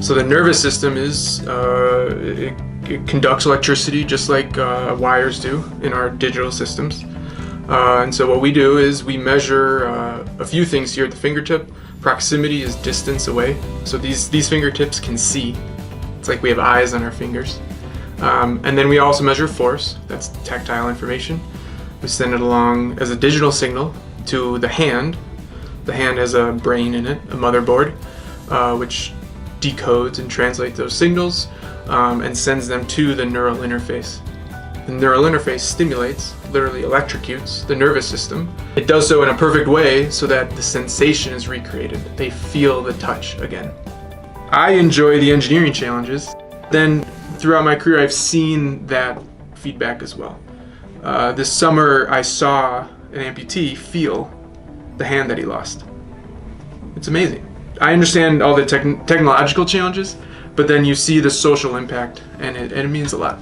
So the nervous system is, it conducts electricity just like wires do in our digital systems. And so what we do is we measure a few things here at the fingertip. Proximity is distance away. So these fingertips can see. It's like we have eyes on our fingers. And then we also measure force. That's tactile information. We send it along as a digital signal to the hand. The hand has a brain in it, a motherboard, which decodes and translates those signals and sends them to the neural interface. The neural interface stimulates, literally electrocutes, the nervous system. It does so in a perfect way so that the sensation is recreated. They feel the touch again. I enjoy the engineering challenges. Then throughout my career, I've seen that feedback as well. This summer, I saw an amputee feel the hand that he lost. It's amazing. I understand all the technological challenges, but then you see the social impact, and it means a lot.